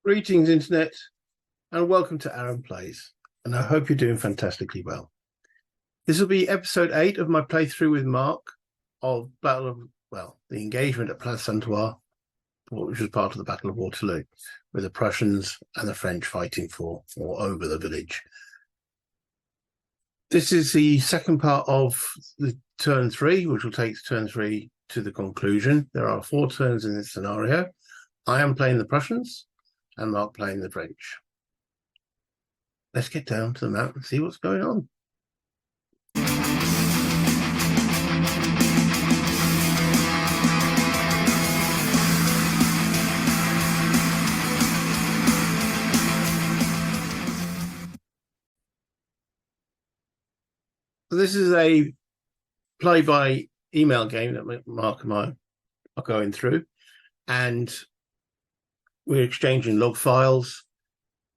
Greetings, Internet, and welcome to Aaron Plays, and I hope you're doing fantastically well. This will be episode 8 of my playthrough with Mark of the engagement at Plancenoit, which was part of the Battle of Waterloo, with the Prussians and the French fighting for or over the village. This is the second part of the turn 3, which will take turn 3 to the conclusion. There are 4 turns in this scenario. I am playing the Prussians, and Mark playing the French. Let's get down to the map and see what's going on. So this is a play by email game that Mark and I are going through, and we're exchanging log files,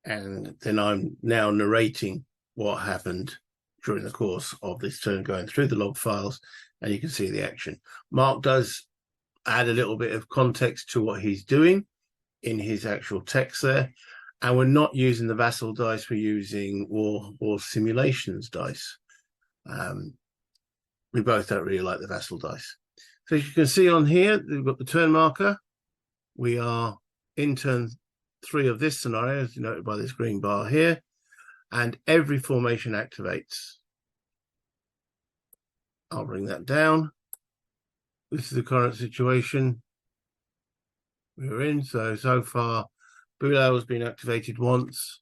and then I'm now narrating what happened during the course of this turn, going through the log files, and you can see the action. Mark does add a little bit of context to what he's doing in his actual text there, and we're not using the vassal dice, we're using war simulations dice. We both don't really like the vassal dice. So as you can see on here, we've got the turn marker. We are in turn 3 of this scenario, as noted by this green bar here, and every formation activates. I'll bring that down. This is the current situation we're in. So far, Boulot has been activated once.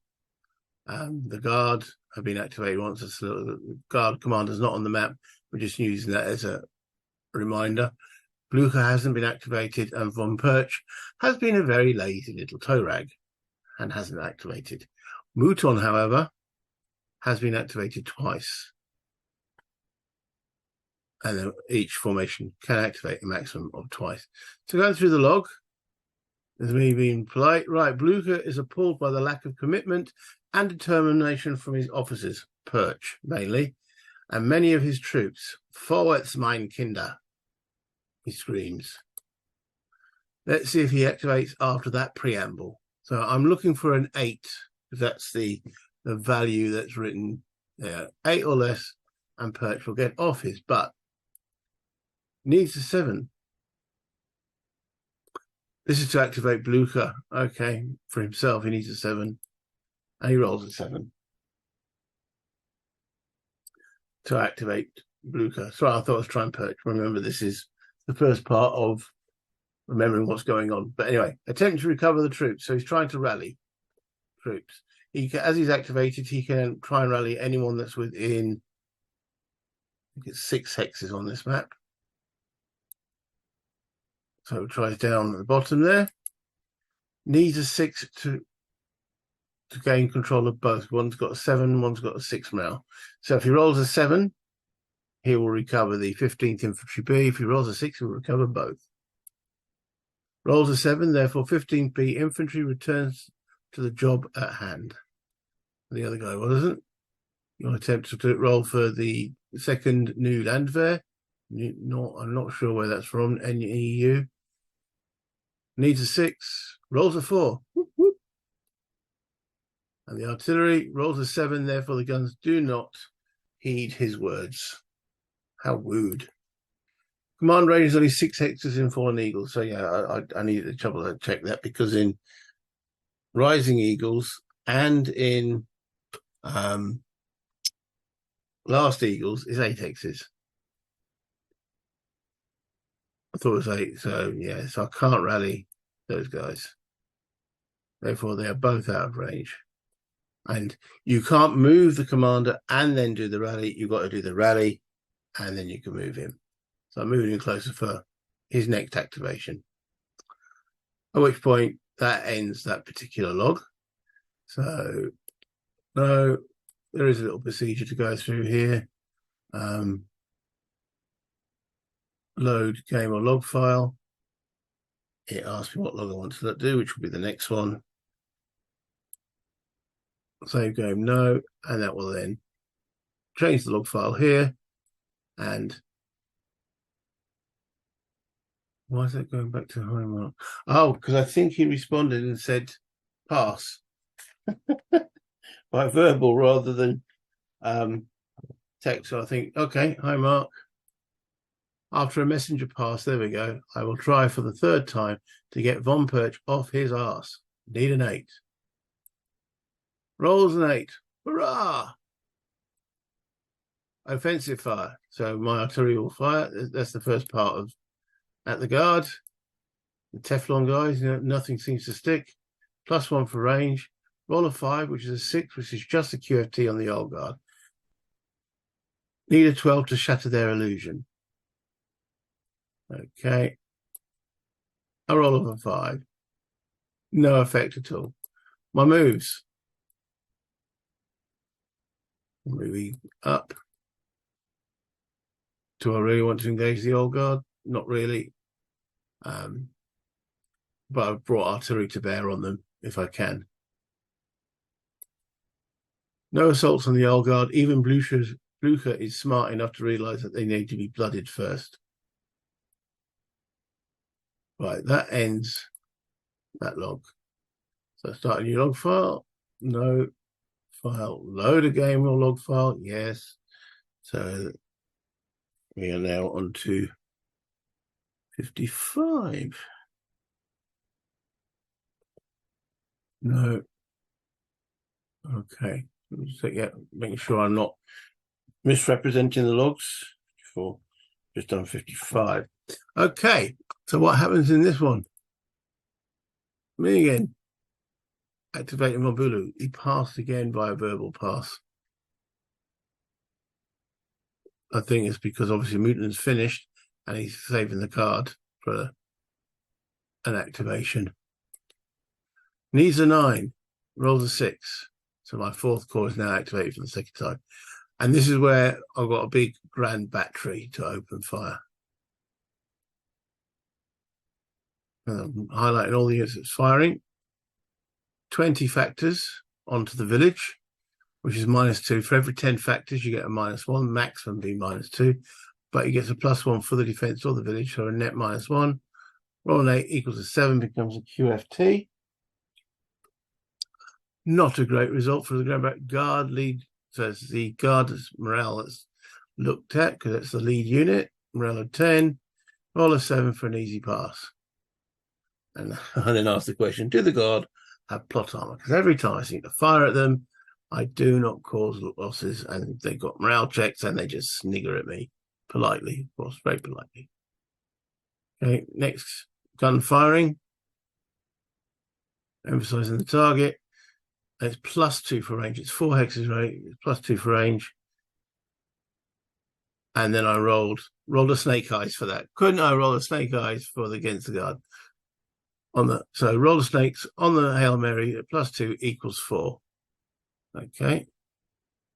The guard have been activated once. The guard commander's not on the map. We're just using that as a reminder. Blucher hasn't been activated, and Von Perch has been a very lazy little toe rag and hasn't activated. Mouton, however, has been activated twice. And then each formation can activate a maximum of twice. So going through the log, there's me being polite. Right, Blucher is appalled by the lack of commitment and determination from his officers, Perch mainly, and many of his troops. Vorwärts, mein Kinder, he screams. Let's see if he activates after that preamble. So I'm looking for an 8, if that's the value that's written there. 8 or less, and Perch will get off his butt. Needs a 7. This is to activate Blucher. Okay, for himself, he needs a 7. And he rolls a 7 to activate Blucher. Sorry, I thought I was trying Perch. Remember, this is the first part of remembering what's going on. But anyway, attempt to recover the troops. So he's trying to rally troops. As he's activated, he can try and rally anyone that's within, I think it's 6 hexes on this map. So tries down at the bottom there. Needs a 6 to gain control of both. One's got a 7, one's got a 6 now. So if he rolls a 7, he will recover the 15th Infantry B. If he rolls a 6, he will recover both. Rolls a 7, therefore 15th B Infantry returns to the job at hand. The other guy wasn't. You'll attempt to roll for the second new Landwehr. I'm not sure where that's from. NEU. Needs a 6. Rolls a 4. Whoop, whoop. And the artillery rolls a 7. Therefore, the guns do not heed his words. How rude. Command range is only 6 hectares in Fallen Eagles. So, yeah, I need to double check that, because in Rising Eagles and in Last Eagles is 8 hexes. I thought it was 8. So, yeah, so I can't rally those guys. Therefore, they are both out of range. And you can't move the commander and then do the rally. You've got to do the rally, and then you can move him. So I'm moving him closer for his next activation. At which point, that ends that particular log. So, no, there is a little procedure to go through here. Load game or log file. It asks me what log I want to do, which will be the next one. Save game, no, and that will then change the log file here. And why is that going back to home? Oh, because I think he responded and said pass by verbal rather than text. So I think, okay, hi Mark. After a messenger pass, there we go. I will try for the third time to get Von Perch off his arse. Need an 8. Rolls an 8. Hurrah! Offensive fire. So my artillery will fire. That's the first part of at the guard. The Teflon guys, nothing seems to stick. +1 for range. Roll a 5, which is a 6, which is just a QFT on the old guard. Need a 12 to shatter their illusion. Okay. A roll of a 5. No effect at all. My moves. Moving up. Do I really want to engage the old guard? Not really. But I've brought artillery to bear on them if I can. No assaults on the old guard. Even Blucher is smart enough to realise that they need to be blooded first. Right, that ends that log. So start a new log file. No file. Load a game or log file. Yes. So we are now on to 55. No. Okay. Making sure I'm not misrepresenting the logs. For just done 55. Okay. So what happens in this one? Me again. Activating Mobulu. He passed again by a verbal pass. I think it's because obviously Mutan's finished and he's saving the card for an activation. Needs a 9. Rolls a 6. So my 4th core is now activated for the second time. And this is where I've got a big grand battery to open fire. Highlighting all the units that's firing. 20 factors onto the village, which is -2. For every 10 factors, you get a -1, maximum being -2. But he gets a +1 for the defense of the village, so a net -1. Roll an 8 equals a 7, becomes a QFT. Not a great result for the Grand Guard lead. So it's the guard's morale that's looked at because it's the lead unit. Morale of 10. Roll a 7 for an easy pass. And I then ask the question, do the guard have plot armor? Because every time I seem to fire at them, I do not cause losses, and they've got morale checks and they just snigger at me politely, of course, very politely. Okay, next, gun firing. Emphasizing the target. It's +2 for range. It's 4 hexes range. It's +2 for range. And then I rolled a snake eyes for that. Couldn't I roll a snake eyes for the against the guard? So roll the snakes on the Hail Mary at +2 equals 4. Okay.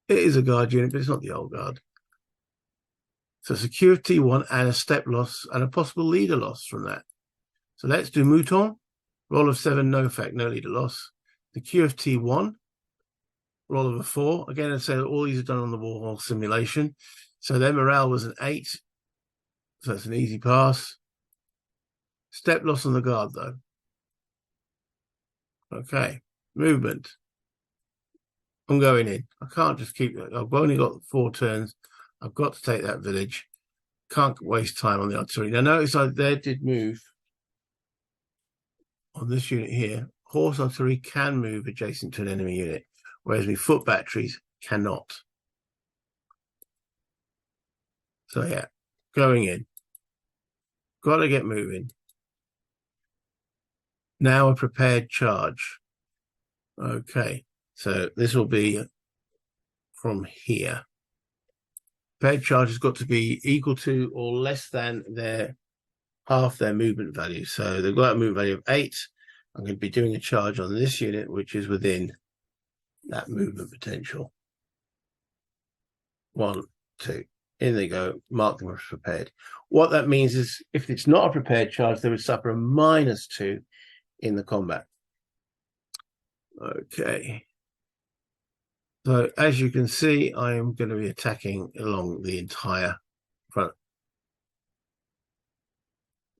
It is a guard unit, but it's not the old guard. So security 1 and a step loss and a possible leader loss from that. So let's do Mouton. Roll of 7, no effect, no leader loss. The QFT 1, roll of a 4. Again, I'd say that all these are done on the Warhol simulation. So their morale was an 8. So that's an easy pass. Step loss on the guard, though. Okay, movement. I'm going in. I can't just keep it. I've only got 4 turns. I've got to take that village. Can't waste time on the artillery. Now, notice I there did move on this unit here. Horse artillery can move adjacent to an enemy unit, whereas the foot batteries cannot. So yeah, going in. Got to get moving. Now a prepared charge. Okay, so this will be from here. Prepared charge has got to be equal to or less than half their movement value. So they've got a movement value of 8. I'm going to be doing a charge on this unit, which is within that movement potential. 1, 2. In they go. Mark them as prepared. What that means is if it's not a prepared charge, they would suffer a -2 in the combat. Okay. So as you can see, I am going to be attacking along the entire front.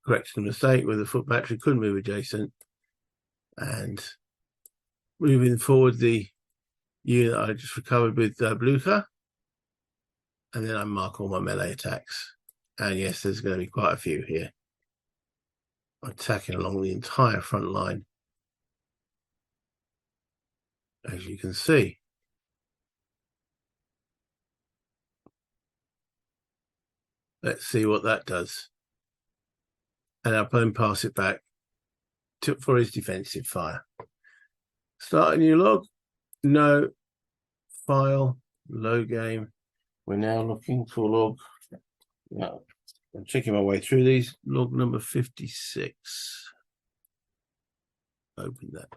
Correcting the mistake with the foot battery, couldn't move adjacent. And moving forward the unit I just recovered with Blucher, and then I mark all my melee attacks. And yes, there's going to be quite a few here. Attacking along the entire front line, as you can see. Let's see what that does. And I'll then pass it back for his defensive fire. Start a new log. No. File. Low game. We're now looking for log. Yeah, I'm checking my way through these. Log number 56. Open that.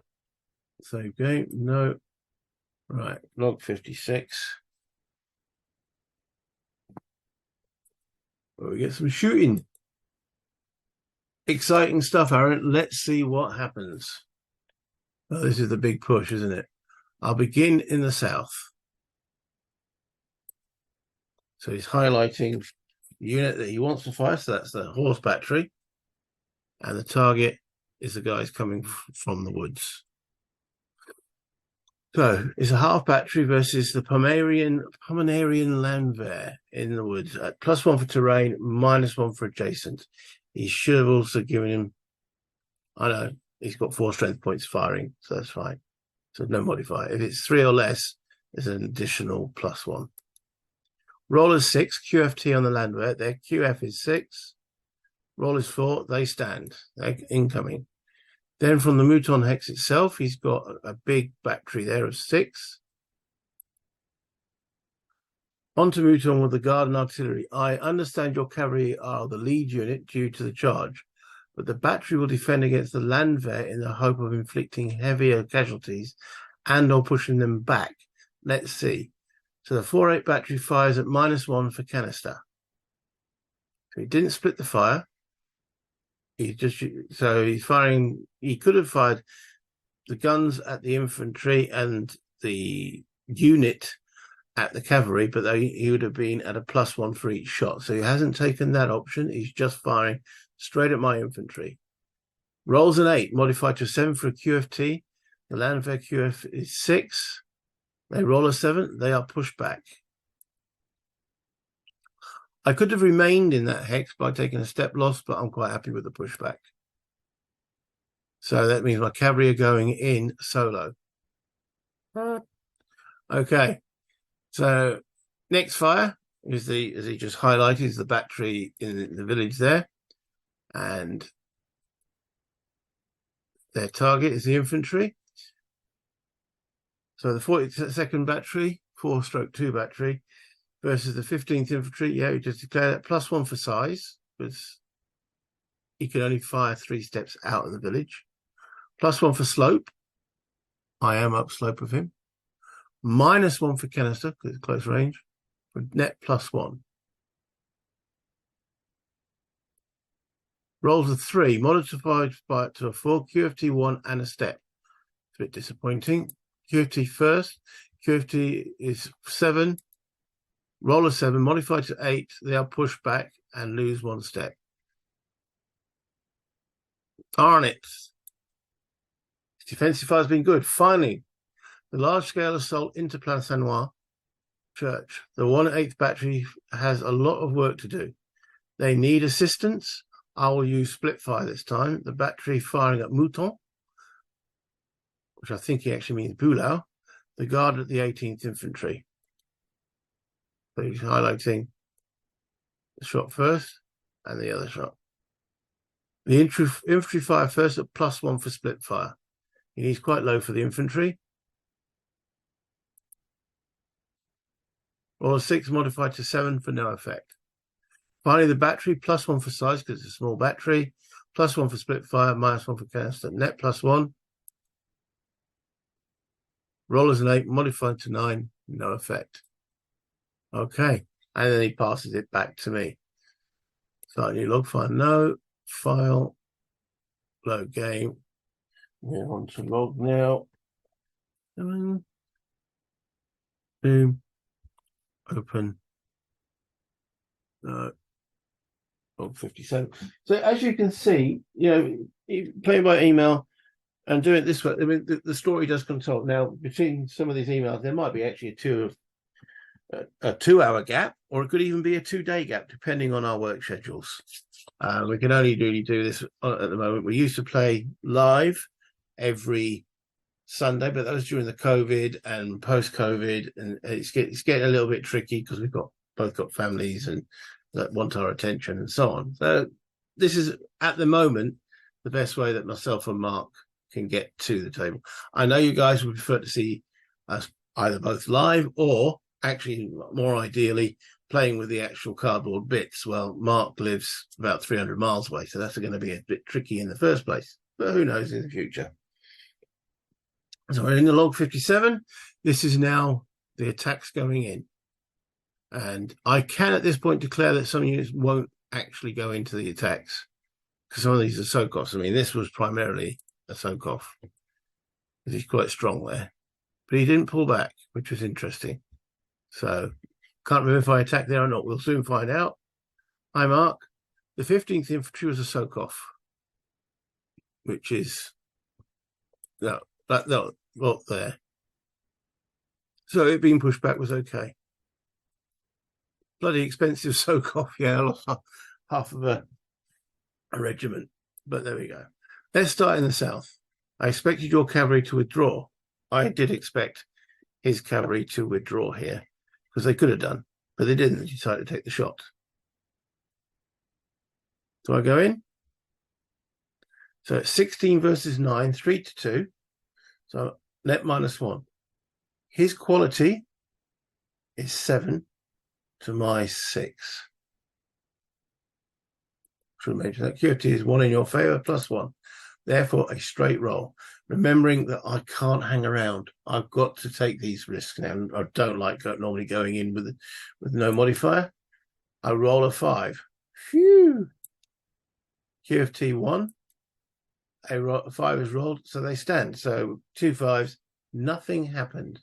Save game. No. Right. Log 56. Well, we get some shooting. Exciting stuff, Aaron. Let's see what happens. Oh, this is the big push, isn't it? I'll begin in the south. So he's highlighting the unit that he wants to fire. So that's the horse battery. And the target is the guys coming from the woods. So it's a half battery versus the Pomeranian Landwehr in the woods. At +1 for terrain, -1 for adjacent. He should have also given him, I know, he's got 4 strength points firing, so that's fine. So no modifier. If it's 3 or less, there's an additional +1. Roll is 6, QFT on the Landwehr. Their QF is 6. Roll is 4, they stand. They're incoming. Then from the Mouton Hex itself, he's got a big battery there of 6. Onto Mouton with the guard and artillery. I understand your cavalry are the lead unit due to the charge, but the battery will defend against the Landwehr in the hope of inflicting heavier casualties and or pushing them back. Let's see. So the 4-8 battery fires at -1 for canister. So he didn't split the fire. So he's firing. He could have fired the guns at the infantry and the unit at the cavalry, but he would have been at a +1 for each shot. So he hasn't taken that option. He's just firing straight at my infantry. Rolls an 8, modified to 7 for a QFT. The Landwehr QF is 6. They roll a 7. They are pushed back. I could have remained in that hex by taking a step loss, but I'm quite happy with the pushback. So that means my cavalry are going in solo. Okay. So next fire is as he just highlighted, is the battery in the village there. And their target is the infantry. So the 42nd battery, 4/2 battery, versus the 15th infantry. Yeah, we just declare that +1 for size, because he can only fire 3 steps out of the village. +1 for slope. I am upslope of him. -1 for canister, because it's close range. For net +1. Rolls a 3, modified to a 4, QFT 1 and a step. It's a bit disappointing. QFT first. QFT is 7. Roll a 7, modified to 8. They are pushed back and lose 1 step. Darn it. Defensive fire has been good. Finally, the large-scale assault into Plancenoit Church. The 1/8 battery has a lot of work to do. They need assistance. I will use split fire this time. The battery firing at Mouton, which I think he actually means Bulau. The guard at the 18th Infantry. So he's highlighting the shot first and the other shot. The infantry fire first at +1 for split fire. He needs quite low for the infantry. Roll a 6, modified to 7 for no effect. Finally, the battery, +1 for size because it's a small battery, +1 for split fire, -1 for canister, net +1. Roll as an 8, modified to 9, no effect. Okay, and then he passes it back to me. Start new log file, no, file, load game. We're on to log now. Boom, open. Log 57. So as you can see, playing by email, and do it this way. I mean, the story does consult. Now, between some of these emails, there might be actually a 2-hour gap, or it could even be a 2-day gap, depending on our work schedules. We can only really do this at the moment. We used to play live every Sunday, but that was during the COVID and post-COVID, and it's getting a little bit tricky because we've both got families and that want our attention and so on. So this is at the moment the best way that myself and Mark can get to the table. I know you guys would prefer to see us either both live or actually more ideally playing with the actual cardboard bits. Well, Mark lives about 300 miles away, so that's going to be a bit tricky in the first place, but who knows in the future. So we're in the log 57. This is now the attacks going in, and I can at this point declare that some units won't actually go into the attacks because some of these are soak-offs. I mean, this was primarily a soak-off because he's quite strong there, but he didn't pull back, which was interesting. So can't remember if I attacked there or not. We'll soon find out. Hi, Mark. The 15th Infantry was a soak-off, which is that there. So it being pushed back was okay. Bloody expensive soak-off. Yeah, I lost half of a regiment, but there we go. Let's start in the south. I expected your cavalry to withdraw. I did expect his cavalry to withdraw here because they could have done, but they didn't. They decided to take the shot. Do I go in? So it's 16 versus 9, 3-2. So net -1. His quality is 7 to my 6. Should mention that QFT is 1 in your favor, +1. Therefore, a straight roll. Remembering that I can't hang around. I've got to take these risks now. I don't like normally going in with no modifier. I roll a 5. Phew. QFT 1. A 5 is rolled, so they stand. So 2 5s, nothing happened.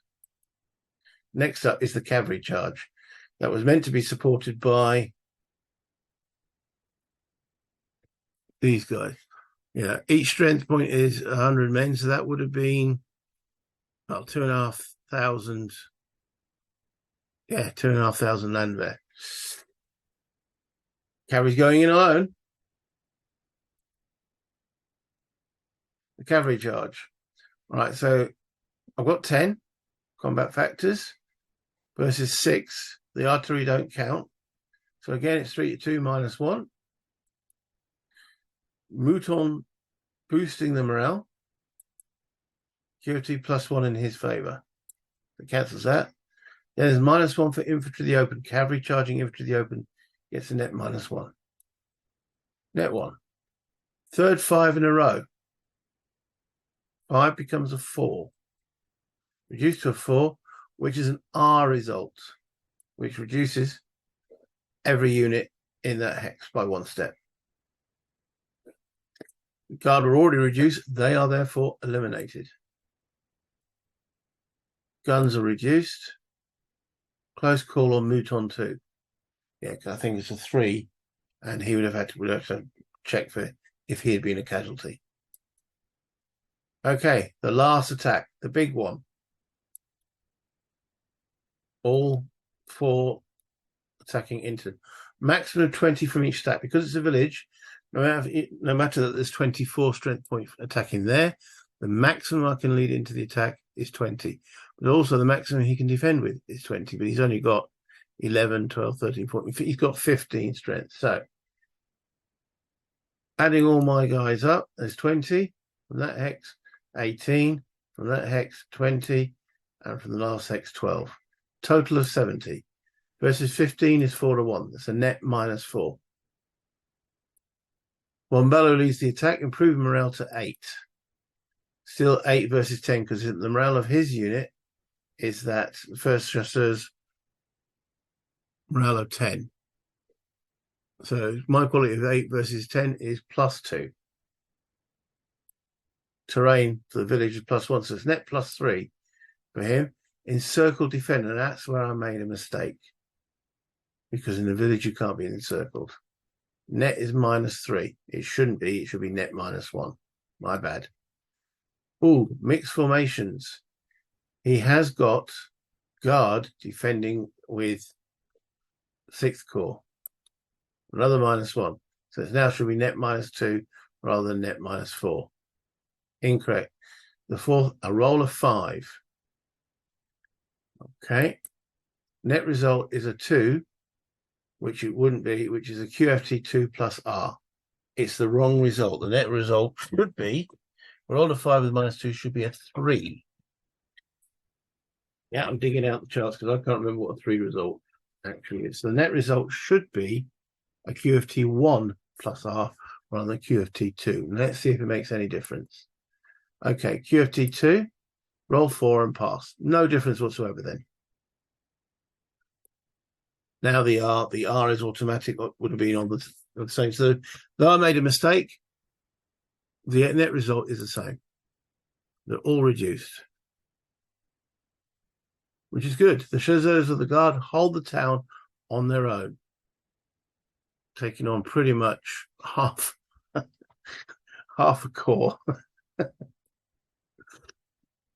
Next up is the cavalry charge. That was meant to be supported by these guys. Yeah, each strength point is 100 men, so that would have been about 2,500. Yeah, 2,500 landwehr. Cavalry's going in alone. The cavalry charge. All right, so I've got 10 combat factors versus 6. The artillery don't count. So again, it's 3-2 -1. Mouton boosting the morale. QFT +1 in his favor. That cancels that. Then there's -1 for infantry the open. Cavalry charging infantry the open gets a net -1. Net 1. Third 5 in a row. 5 becomes a 4. Reduced to a 4, which is an R result, which reduces every unit in that hex by 1 step. The guard were already reduced. They are therefore eliminated. Guns are reduced. Close call on Mouton 2. Yeah, because I think it's a 3, and he would have had to check for if he had been a casualty. Okay, the last attack, the big one. All 4 attacking into maximum of 20 from each stack. Because it's a village, no matter that there's 24 strength points attacking there, the maximum I can lead into the attack is 20. But also the maximum he can defend with is 20. But he's only got 11, 12, 13, 14. He's got 15 strength. So adding all my guys up, there's 20 from that hex, 18 from that hex, 20, and from the last hex, 12. Total of 70 versus 15 is 4-1. That's a net -4. Wombello leads the attack, improving morale to 8. Still 8 versus 10 because the morale of his unit is that first chasseur's morale of 10. So my quality of 8 versus 10 is +2. Terrain for the village is +1, so it's net +3 for him. Encircled defender, that's where I made a mistake. Because in the village you can't be encircled. Net is -3. It shouldn't be. It should be net -1. My bad. Oh, mixed formations. He has got guard defending with 6th corps. Another -1. So it now should be net -2 rather than net -4. Incorrect. The fourth, a roll of 5. Okay. Net result is a 2, which it wouldn't be, which is a QFT 2 plus R. It's the wrong result. The net result should be, a roll of 5 with -2 should be a 3. Yeah, I'm digging out the charts because I can't remember what a 3 result actually is. The net result should be a QFT 1 plus R rather than QFT 2. Let's see if it makes any difference. Okay, QFT 2, roll 4 and pass. No difference whatsoever then. Now the R is automatic, would have been on the same. So though I made a mistake, the net result is the same. They're all reduced, which is good. The chasseurs of the guard hold the town on their own, taking on pretty much half a corps.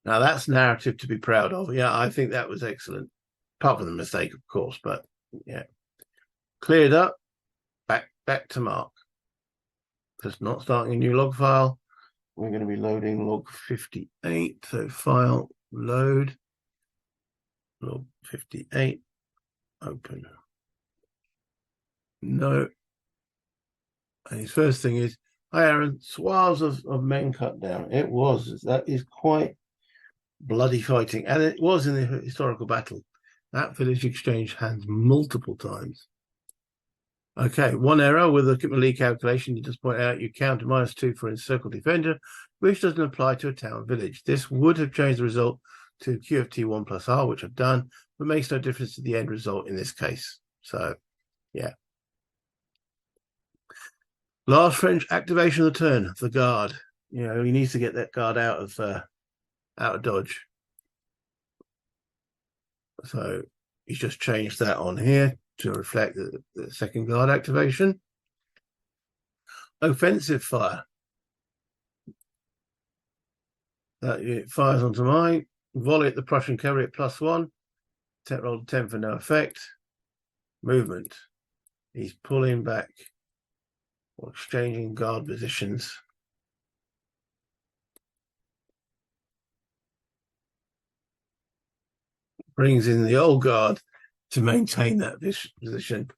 Now that's narrative to be proud of. Yeah, I think that was excellent. Apart from the mistake, of course, but yeah. Cleared up, back to Mark. Just not starting a new log file. We're going to be loading log 58. So file, load, log 58, open. No. And his first thing is, hi Aaron, swaths of men cut down. It was. That is quite bloody fighting. And it was in the historical battle. That village exchanged hands multiple times. Okay, one error with the Melee calculation. You just point out you count -2 for encircled defender, which doesn't apply to a town village. This would have changed the result to QFT 1 plus R, which I've done, but makes no difference to the end result in this case. So, yeah. Last French activation of the turn, the guard. You know, he needs to get that guard out of dodge. So he's just changed that on here to reflect the second guard activation. Offensive fire. It fires onto mine. Volley at the Prussian cavalry at +1. Tech roll 10 for no effect. Movement. He's pulling back or exchanging guard positions. Brings in the old guard to maintain that position.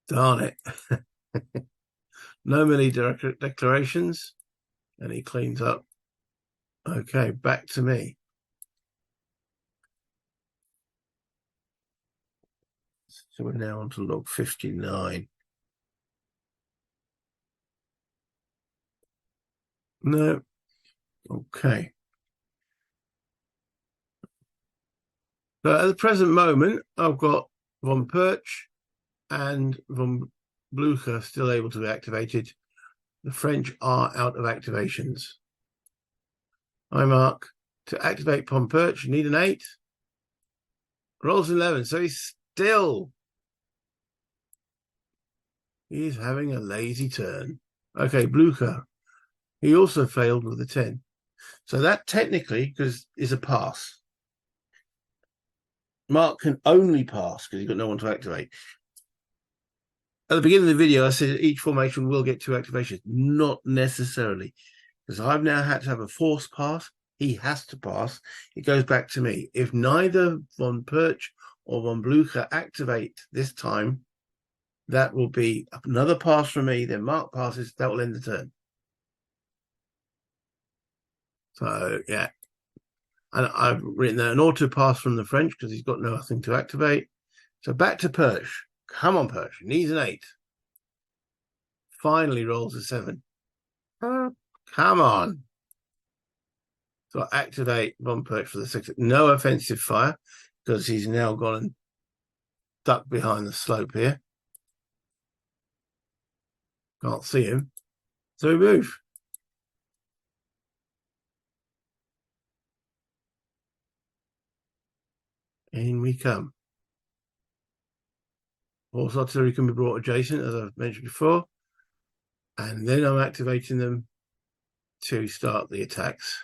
Darn it. No melee declarations. And he cleans up. Okay, back to me. So we're now on to log 59. No. Okay. So at the present moment, I've got von Perch and von Blucher still able to be activated. The French are out of activations. I mark to activate von Perch, need an 8. Rolls 11, so he's having a lazy turn. Okay, Blucher. He also failed with a 10. So that technically is a pass. Mark can only pass because he's got no one to activate. At the beginning of the video, I said each formation will get 2 activations. Not necessarily, because I've now had to have a forced pass. He has to pass. It goes back to me. If neither von Perch or von Blucher activate this time, that will be another pass from me. Then Mark passes. That will end the turn. So, yeah. And I've written there an auto pass from the French because he's got nothing to activate. So back to Perch. Come on, Perch. Needs an 8. Finally rolls a 7. Come on. So I activate von Perch for the 6. No offensive fire because he's now gone and ducked behind the slope here. Can't see him. So we move. In we come. Horse artillery can be brought adjacent, as I've mentioned before. And then I'm activating them to start the attacks.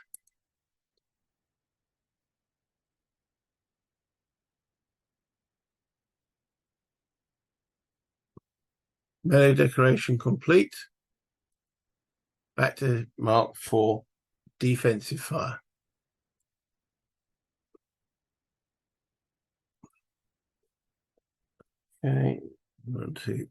Melee decoration complete. Back to mark for defensive fire. Okay, 1, 2.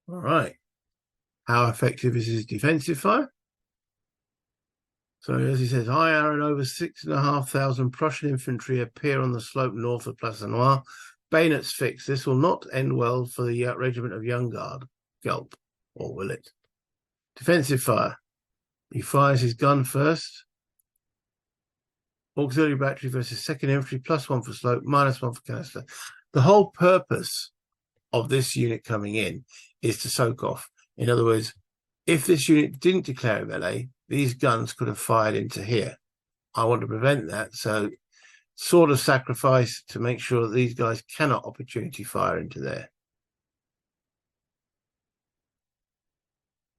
All right. How effective is his defensive fire? So as he says, high arrow and over 6,500 Prussian infantry appear on the slope north of Plancenoit. Bayonets fixed. This will not end well for the regiment of Young Guard. Gulp, or will it? Defensive fire. He fires his gun first. Auxiliary battery versus second infantry, +1 for slope, -1 for canister. The whole purpose of this unit coming in is to soak off. In other words, if this unit didn't declare a melee, these guns could have fired into here. I want to prevent that, so sort of sacrifice to make sure that these guys cannot opportunity fire into there.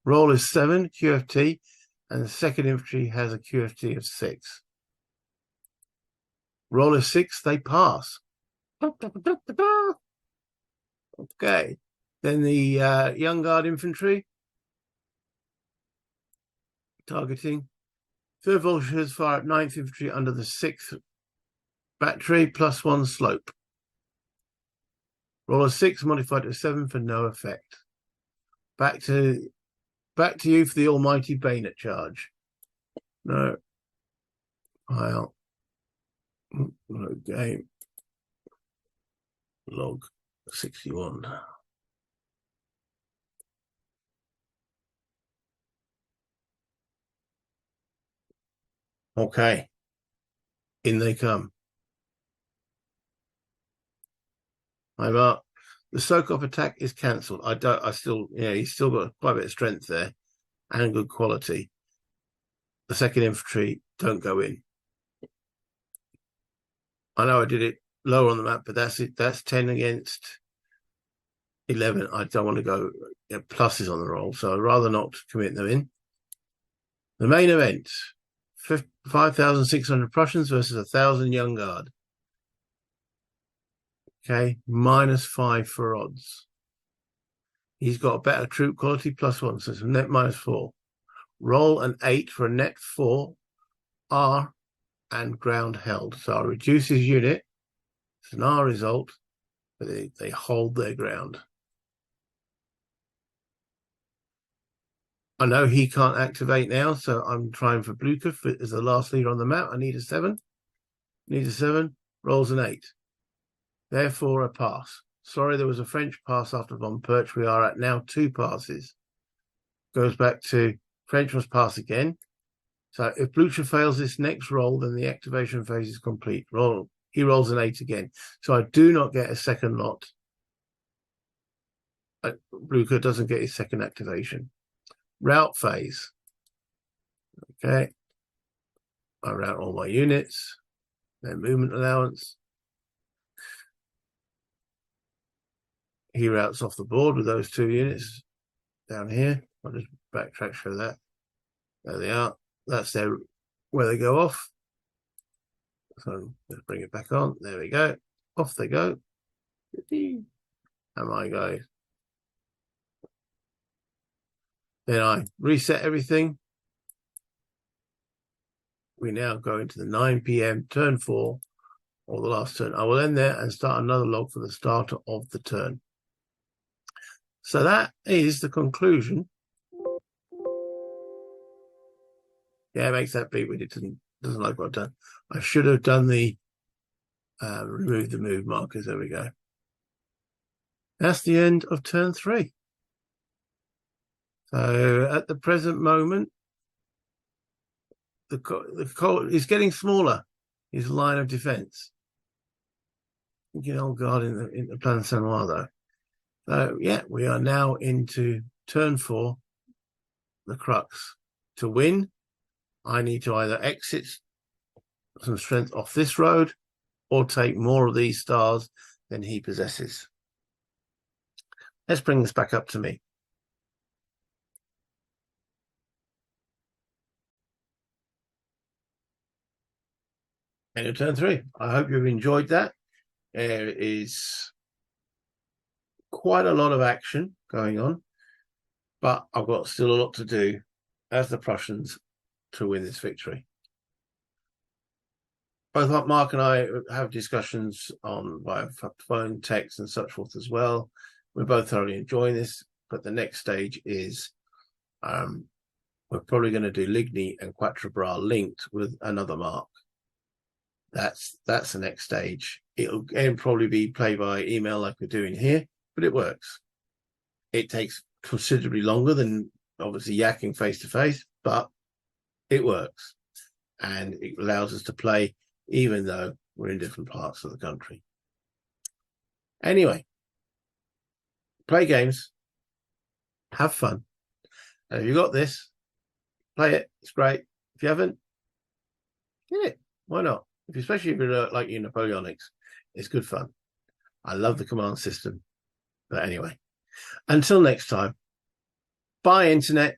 Roll is 7, QFT, and the second infantry has a QFT of 6. Roll is 6, they pass. Okay. Then the Young Guard infantry. Targeting. 3rd Volunteers fire at 9th infantry under the 6th battery, +1 slope. Roll a 6, modified to 7 for no effect. Back to you for the almighty bayonet charge. No. Pile. No game. Log 61. Okay. In they come. I'm up. The soak-off attack is cancelled. He's still got quite a bit of strength there and good quality. The second infantry don't go in. I know I did it lower on the map, but that's it. That's 10 against 11. I don't want to go pluses on the roll, so I'd rather not commit them in. The main event, 5,600 Prussians versus 1,000 Young Guard. Okay, -5 for odds. He's got a better troop quality, +1, so it's a net -4. Roll an 8 for a net 4, R and ground held. So I'll reduce his unit. It's an R result, but they hold their ground. I know he can't activate now, so I'm trying for Blucher as the last leader on the map. I need a 7. Need a 7. Rolls an 8. Therefore, a pass. Sorry, there was a French pass after Von Perch. We are at now 2 passes. Goes back to French must pass again. So if Blucher fails this next roll, then the activation phase is complete. He rolls an 8 again. So I do not get a second lot. Blucher doesn't get his second activation. Route phase. Okay. I route all my units. Their movement allowance. He routes off the board with those 2 units down here. I'll just backtrack show that. There they are. That's where they go off. So let's bring it back on. There we go. Off they go. And my guys. Then I reset everything. We now go into the 9 p.m. turn 4, or the last turn. I will end there and start another log for the starter of the turn. So that is the conclusion. Yeah, it makes that beep when it doesn't like what I've done. I should have done the remove the move markers. There we go. That's the end of turn 3. So at the present moment, the is getting smaller. His line of defense. Get old guard in the Plancenoit though. So yeah, we are now into turn 4, the crux. To win, I need to either exit some strength off this road or take more of these stars than he possesses. Let's bring this back up to me. End of turn 3. I hope you've enjoyed that. There is quite a lot of action going on, but I've got still a lot to do as the Prussians to win this victory. Both Mark and I have discussions on via phone, text, and such forth as well. We're both thoroughly enjoying this, but the next stage is we're probably going to do Ligny and Quatre Bras linked with another mark. That's the next stage. It'll probably be play by email like we're doing here, but it works. It takes considerably longer than obviously yakking face to face, but it works, and it allows us to play even though we're in different parts of the country. Anyway, play games, have fun, and if you got this, play it. It's great. If you haven't, get it. Why not? Especially if you're like you Napoleonics, it's good fun. I love the command system. But anyway, until next time, bye, Internet.